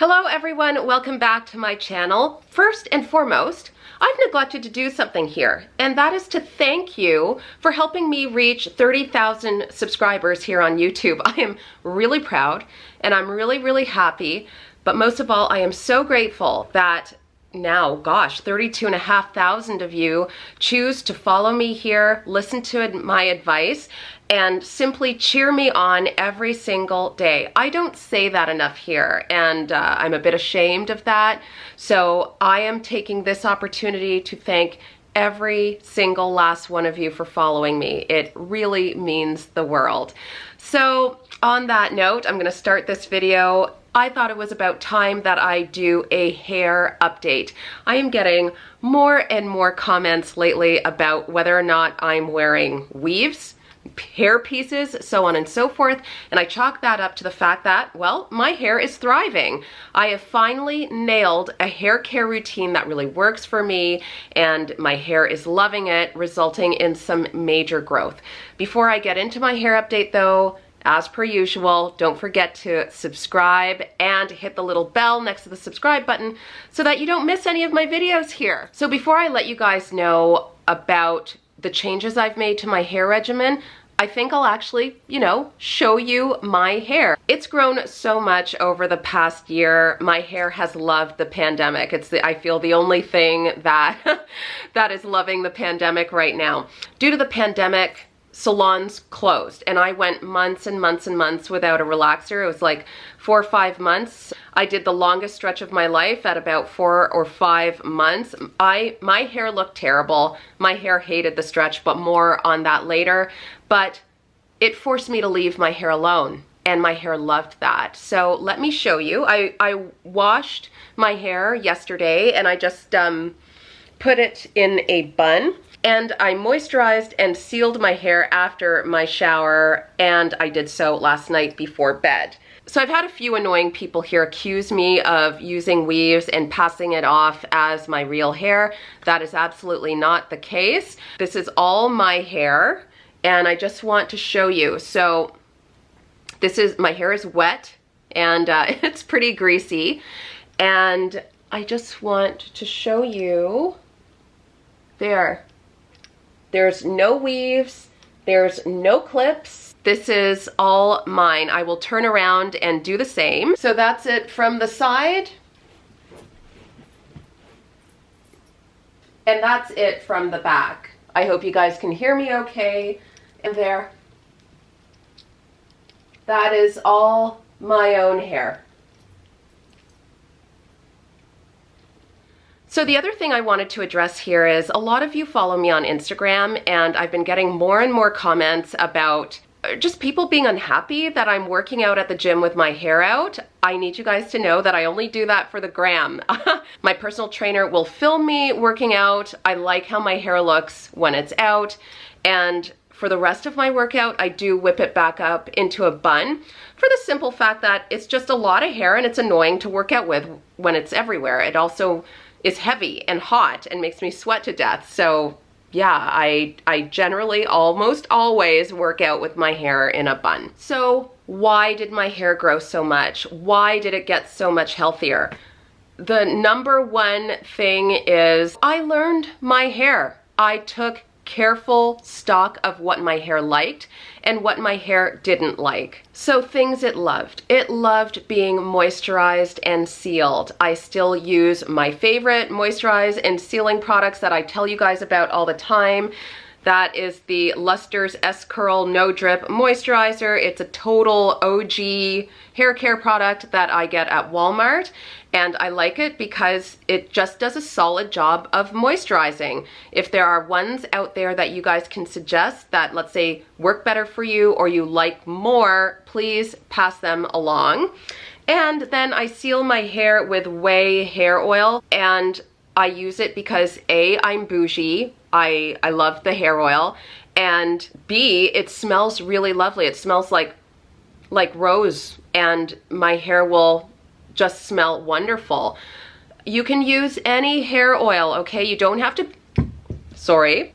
Hello everyone, welcome back to my channel. First and foremost, I've neglected to do something here, and that is to thank you for helping me reach 30,000 subscribers here on YouTube. I am really proud and I'm really happy, but most of all, I am so grateful that now, gosh, 32,500 of you choose to follow me here, listen to my advice, and simply cheer me on every single day. I don't say that enough here, and I'm a bit ashamed of that. So I am taking this opportunity to thank every single last one of you for following me. It really means the world. So on that note, I'm gonna start this video. I thought it was about time that I do a hair update. I am getting more and more comments lately about whether or not I'm wearing weaves, hair pieces, so on and so forth, and I chalk that up to the fact that, well, my hair is thriving. I have finally nailed a hair care routine that really works for me, and my hair is loving it, resulting in some major growth. Before I get into my hair update though, as per usual, don't forget to subscribe and hit the little bell next to the subscribe button so that you don't miss any of my videos here. So before I let you guys know about the changes I've made to my hair regimen, I think I'll actually, show you my hair. It's grown so much over the past year. My hair has loved the pandemic. I feel the only thing that that is loving the pandemic right now. Due to the pandemic, salons closed, and I went months and months and months without a relaxer. It was like 4 or 5 months. I did the longest stretch of my life at about 4 or 5 months. My hair looked terrible. My hair hated the stretch, but more on that later. But it forced me to leave my hair alone, and my hair loved that. So let me show you. I washed my hair yesterday, and I just put it in a bun. And I moisturized and sealed my hair after my shower, and I did so last night before bed. So I've had a few annoying people here accuse me of using weaves and passing it off as my real hair. That is absolutely not the case. This is all my hair, and I just want to show you. So my hair is wet, and it's pretty greasy, and I just want to show you there. There's no weaves, there's no clips. This is all mine. I will turn around and do the same. So that's it from the side. And that's it from the back. I hope you guys can hear me okay. And there. That is all my own hair. So the other thing I wanted to address here is a lot of you follow me on Instagram, and I've been getting more and more comments about just people being unhappy that I'm working out at the gym with my hair out. I need you guys to know that I only do that for the gram. My personal trainer will film me working out. I like how my hair looks when it's out, and for the rest of my workout, I do whip it back up into a bun for the simple fact that it's just a lot of hair and it's annoying to work out with when it's everywhere. It also is heavy and hot and makes me sweat to death. So yeah, I generally almost always work out with my hair in a bun. So why did my hair grow so much? Why did it get so much healthier? The number one thing is I learned my hair. I took careful stock of what my hair liked and what my hair didn't like. So things it loved. It loved being moisturized and sealed. I still use my favorite moisturize and sealing products that I tell you guys about all the time. That is the Luster's S-Curl No Drip Moisturizer. It's a total OG hair care product that I get at Walmart, and I like it because it just does a solid job of moisturizing. If there are ones out there that you guys can suggest that, let's say, work better for you or you like more, please pass them along. And then I seal my hair with Way hair oil, and I use it because A, I'm bougie. I love the hair oil, and B, it smells really lovely. It smells like rose, and my hair will just smell wonderful. You can use any hair oil, okay? You don't have to, sorry.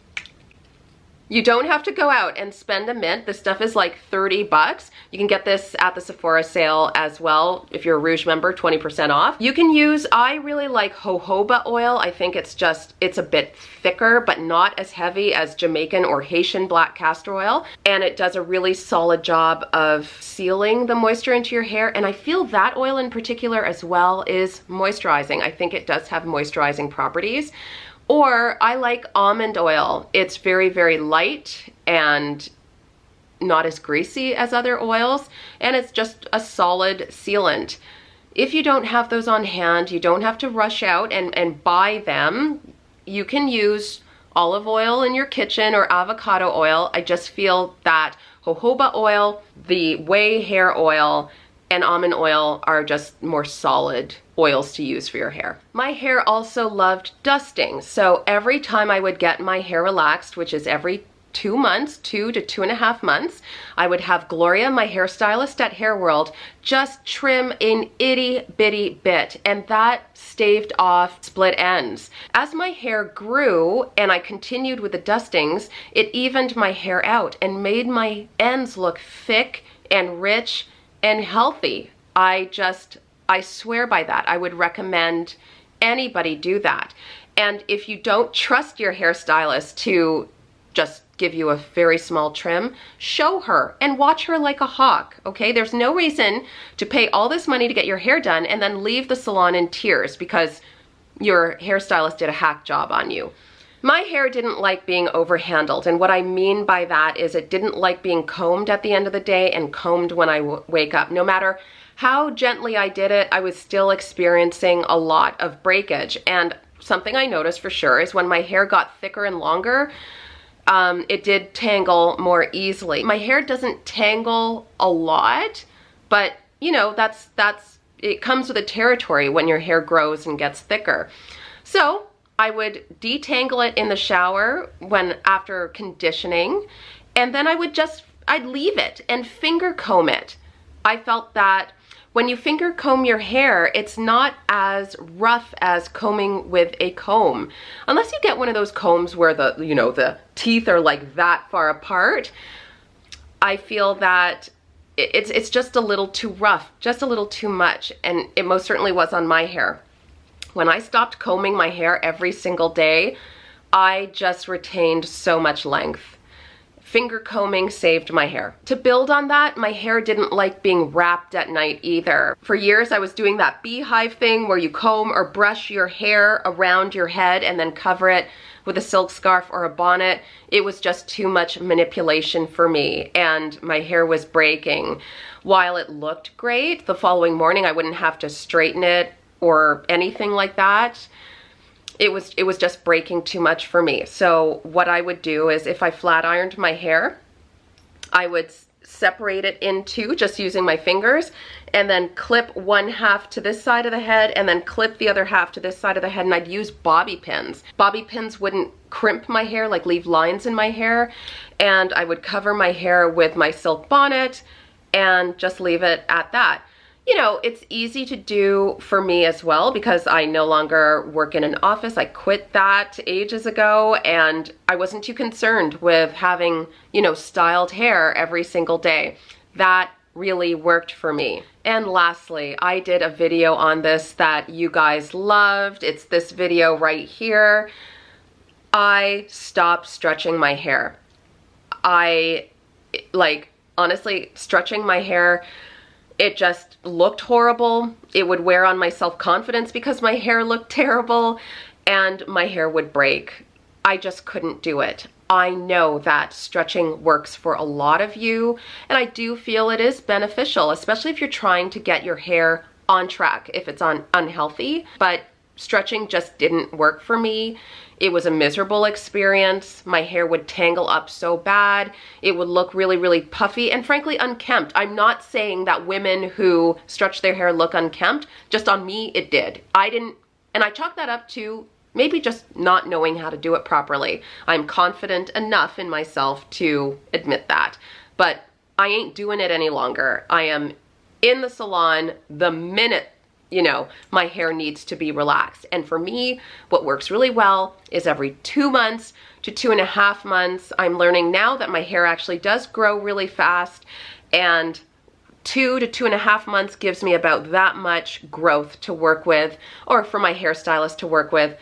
You don't have to go out and spend a mint. This stuff is like 30 bucks. You can get this at the Sephora sale as well. If you're a Rouge member, 20% off. You can use, I really like jojoba oil. I think it's a bit thicker, but not as heavy as Jamaican or Haitian black castor oil. And it does a really solid job of sealing the moisture into your hair. And I feel that oil in particular as well is moisturizing. I think it does have moisturizing properties. Or I like almond oil. It's very, very light and not as greasy as other oils, and it's just a solid sealant. If you don't have those on hand, you don't have to rush out and buy them. You can use olive oil in your kitchen or avocado oil. I just feel that jojoba oil, the whey hair oil, and almond oil are just more solid oils to use for your hair. My hair also loved dusting, so every time I would get my hair relaxed, which is every 2 months, 2 to 2.5 months, I would have Gloria, my hairstylist at Hair World, just trim an itty bitty bit, and that staved off split ends. As my hair grew and I continued with the dustings, it evened my hair out and made my ends look thick and rich and healthy. I swear by that. I would recommend anybody do that. And if you don't trust your hairstylist to just give you a very small trim, show her and watch her like a hawk, okay? There's no reason to pay all this money to get your hair done and then leave the salon in tears because your hairstylist did a hack job on you. My hair didn't like being overhandled, and what I mean by that is it didn't like being combed at the end of the day and combed when I wake up. No matter how gently I did it, I was still experiencing a lot of breakage. And something I noticed for sure is when my hair got thicker and longer, it did tangle more easily. My hair doesn't tangle a lot, but you know, it comes with the territory when your hair grows and gets thicker. So I would detangle it in the shower after conditioning, and then I'd leave it and finger comb it. I felt that when you finger comb your hair, it's not as rough as combing with a comb. Unless you get one of those combs where the teeth are like that far apart, I feel that it's just a little too rough, just a little too much, and it most certainly was on my hair. When I stopped combing my hair every single day, I just retained so much length. Finger combing saved my hair. To build on that, my hair didn't like being wrapped at night either. For years, I was doing that beehive thing where you comb or brush your hair around your head and then cover it with a silk scarf or a bonnet. It was just too much manipulation for me, and my hair was breaking. While it looked great, the following morning I wouldn't have to straighten it or anything like that. It was just breaking too much for me. So what I would do is if I flat ironed my hair, I would separate it in two just using my fingers, and then clip one half to this side of the head and then clip the other half to this side of the head, and I'd use bobby pins. Bobby pins wouldn't crimp my hair, like leave lines in my hair, and I would cover my hair with my silk bonnet and just leave it at that. You know, it's easy to do for me as well because I no longer work in an office. I quit that ages ago, and I wasn't too concerned with having, styled hair every single day. That really worked for me. And lastly, I did a video on this that you guys loved. It's this video right here. I stopped stretching my hair. Honestly, stretching my hair, it just looked horrible. It would wear on my self-confidence because my hair looked terrible, and my hair would break. I just couldn't do it. I know that stretching works for a lot of you, and I do feel it is beneficial, especially if you're trying to get your hair on track, if it's unhealthy, but stretching just didn't work for me. It was a miserable experience. My hair would tangle up so bad. It would look really, really puffy and frankly unkempt. I'm not saying that women who stretch their hair look unkempt. Just on me, it did. I didn't, and I chalk that up to maybe just not knowing how to do it properly. I'm confident enough in myself to admit that, but I ain't doing it any longer. I am in the salon the minute you know, my hair needs to be relaxed. And for me, what works really well is every 2 months to 2.5 months. I'm learning now that my hair actually does grow really fast, and 2 to 2.5 months gives me about that much growth to work with, or for my hairstylist to work with,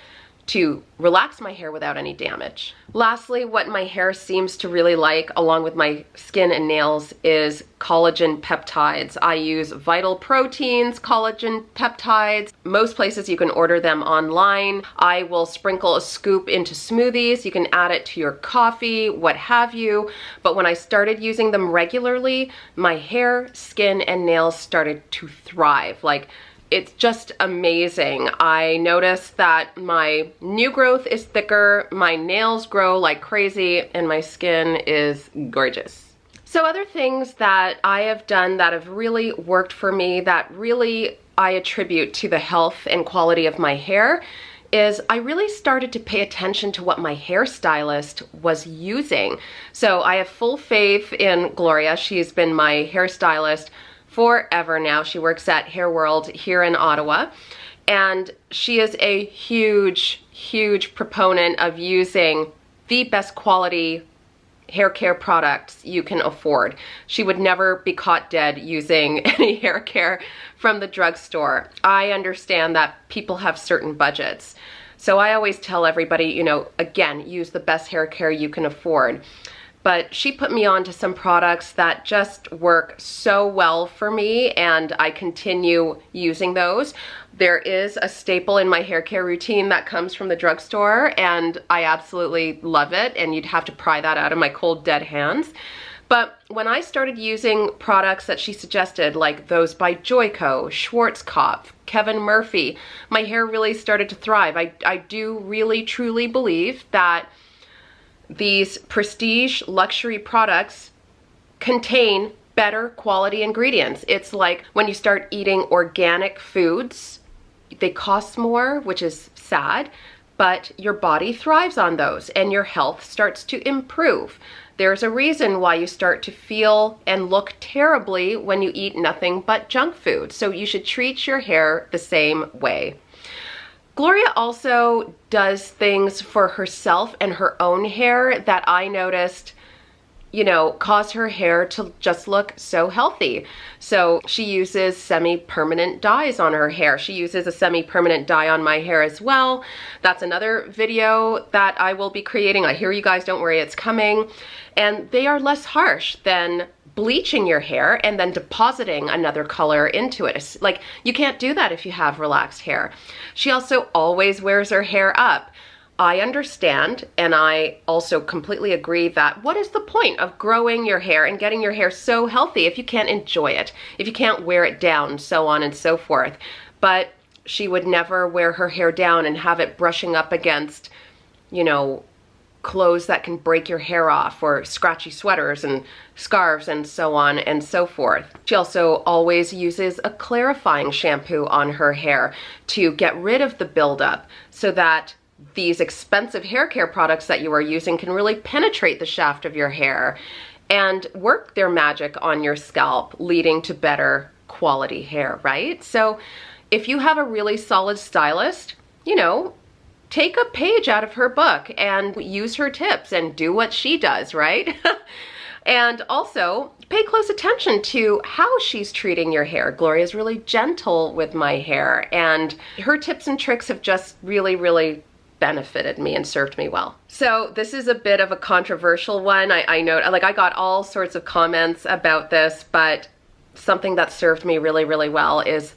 to relax my hair without any damage. Lastly, what my hair seems to really like, along with my skin and nails, is collagen peptides. I use Vital Proteins collagen peptides. Most places you can order them online. I will sprinkle a scoop into smoothies. You can add it to your coffee, what have you. But when I started using them regularly, my hair, skin, and nails started to thrive. Like, it's just amazing. I noticed that my new growth is thicker, my nails grow like crazy, and my skin is gorgeous. So other things that I have done that have really worked for me, that really I attribute to the health and quality of my hair, is I really started to pay attention to what my hairstylist was using. So I have full faith in Gloria. She's been my hairstylist forever now. She works at Hair World here in Ottawa, and she is a huge proponent of using the best quality hair care products you can afford. She would never be caught dead using any hair care from the drugstore. I understand that people have certain budgets, so I always tell everybody, you know, again, use the best hair care you can afford. But she put me on to some products that just work so well for me, and I continue using those. There is a staple in my hair care routine that comes from the drugstore, and I absolutely love it, and you'd have to pry that out of my cold, dead hands. But when I started using products that she suggested, like those by Joico, Schwarzkopf, Kevin Murphy, my hair really started to thrive. I do really, truly believe that these prestige luxury products contain better quality ingredients. It's like when you start eating organic foods, they cost more, which is sad, but your body thrives on those and your health starts to improve. There's a reason why you start to feel and look terribly when you eat nothing but junk food. So you should treat your hair the same way. Gloria also does things for herself and her own hair that I noticed, you know, cause her hair to just look so healthy. So she uses semi-permanent dyes on her hair. She uses a semi-permanent dye on my hair as well. That's another video that I will be creating. I hear you guys, don't worry, it's coming. And they are less harsh than bleaching your hair and then depositing another color into it. It's like, you can't do that if you have relaxed hair. She also always wears her hair up. I understand, and I also completely agree that what is the point of growing your hair and getting your hair so healthy if you can't enjoy it, if you can't wear it down, so on and so forth. But she would never wear her hair down and have it brushing up against, you know, clothes that can break your hair off, or scratchy sweaters and scarves and so on and so forth. She also always uses a clarifying shampoo on her hair to get rid of the buildup so that these expensive hair care products that you are using can really penetrate the shaft of your hair and work their magic on your scalp, leading to better quality hair, right? So if you have a really solid stylist, you know, take a page out of her book and use her tips and do what she does, right? And also pay close attention to how she's treating your hair. Gloria's really gentle with my hair, and her tips and tricks have just really benefited me and served me well. So this is a bit of a controversial one. I know, like, I got all sorts of comments about this, but something that served me really well is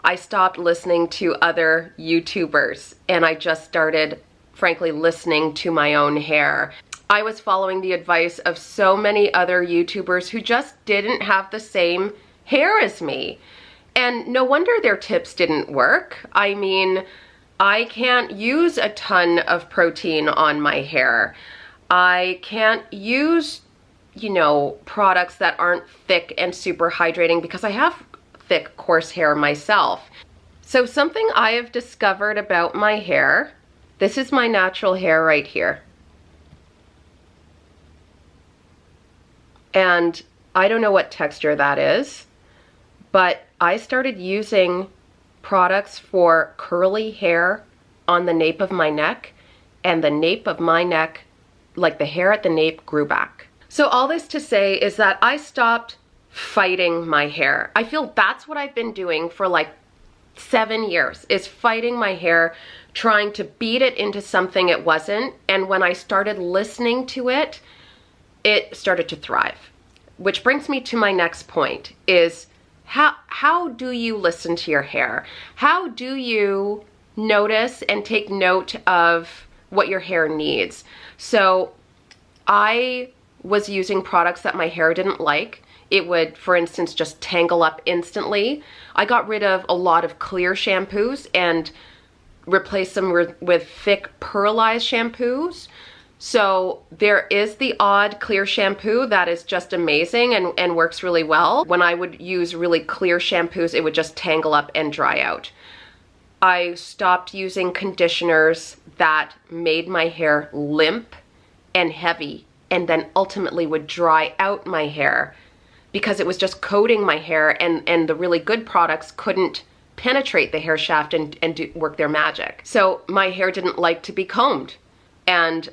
I stopped listening to other YouTubers and I just started, frankly, listening to my own hair. I was following the advice of so many other YouTubers who just didn't have the same hair as me. And no wonder their tips didn't work. I mean, I can't use a ton of protein on my hair. I can't use, you know, products that aren't thick and super hydrating because I have thick, coarse hair myself. So something I have discovered about my hair, this is my natural hair right here. And I don't know what texture that is, but I started using products for curly hair on the nape of my neck, and the nape of my neck, like the hair at the nape, grew back. So all this to say is that I stopped fighting my hair. I feel that's what I've been doing for like 7 years, is fighting my hair, trying to beat it into something it wasn't. And when I started listening to it, it started to thrive. Which brings me to my next point, is how do you listen to your hair? How do you notice and take note of what your hair needs? So I was using products that my hair didn't like. It would, for instance, just tangle up instantly. I got rid of a lot of clear shampoos and replaced them with thick pearlized shampoos. So there is the odd clear shampoo that is just amazing and works really well. When I would use really clear shampoos, it would just tangle up and dry out. I stopped using conditioners that made my hair limp and heavy and then ultimately would dry out my hair, because it was just coating my hair, and the really good products couldn't penetrate the hair shaft and work their magic. So my hair didn't like to be combed, and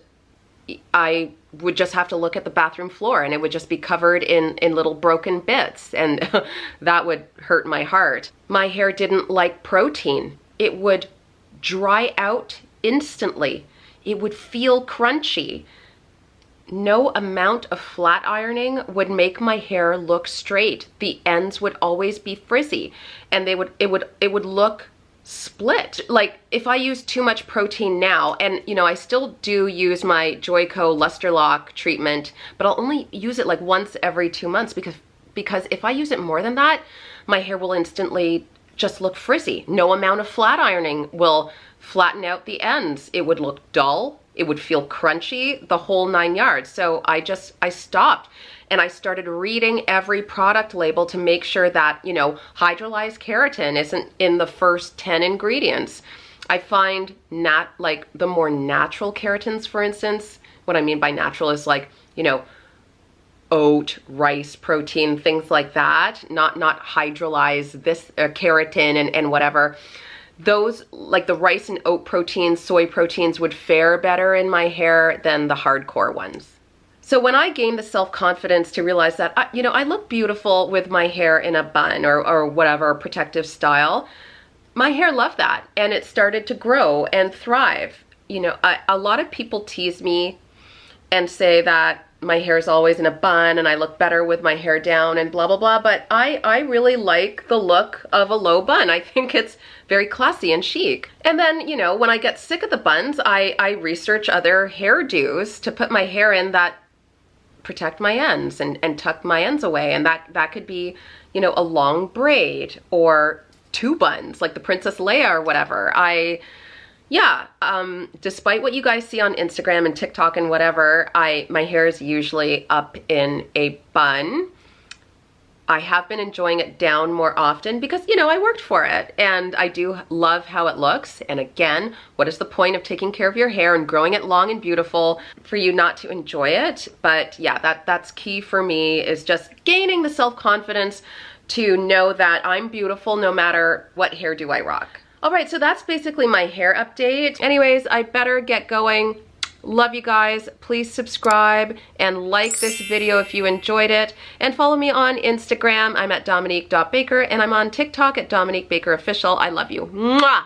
I would just have to look at the bathroom floor and it would just be covered in little broken bits, and that would hurt my heart. My hair didn't like protein. It would dry out instantly. It would feel crunchy. No amount of flat ironing would make my hair look straight. The ends would always be frizzy, and it would look split. Like if I use too much protein now, and you know, I still do use my Joico Luster Lock treatment, but I'll only use it like once every 2 months, because if I use it more than that, my hair will instantly just look frizzy. No amount of flat ironing will flatten out the ends. It would look dull. It would feel crunchy, the whole 9 yards. So I stopped, and I started reading every product label to make sure that, you know, hydrolyzed keratin isn't in the first 10 ingredients. I find like the more natural keratins, for instance, what I mean by natural is like, you know, oat, rice protein, things like that, not hydrolyzed this keratin and whatever. Those, like the rice and oat proteins, soy proteins, would fare better in my hair than the hardcore ones. So when I gained the self-confidence to realize that, you know, I look beautiful with my hair in a bun or whatever protective style, my hair loved that, and it started to grow and thrive. You know, a lot of people tease me and say that my hair is always in a bun and I look better with my hair down and blah, blah, blah. But I really like the look of a low bun. I think it's very classy and chic. And then, you know, when I get sick of the buns, I research other hairdos to put my hair in that protect my ends and tuck my ends away. And that could be, you know, a long braid or 2 buns like the Princess Leia or whatever. Despite what you guys see on Instagram and TikTok and whatever, my hair is usually up in a bun. I have been enjoying it down more often because, you know, I worked for it and I do love how it looks. And again, what is the point of taking care of your hair and growing it long and beautiful for you not to enjoy it? But yeah, that's key for me, is just gaining the self-confidence to know that I'm beautiful no matter what hairdo I rock. All right, so that's basically my hair update. Anyways, I better get going. Love you guys. Please subscribe and like this video if you enjoyed it. And follow me on Instagram. I'm at dominique.baker, and I'm on TikTok at Dominique Baker Official. I love you. Mwah!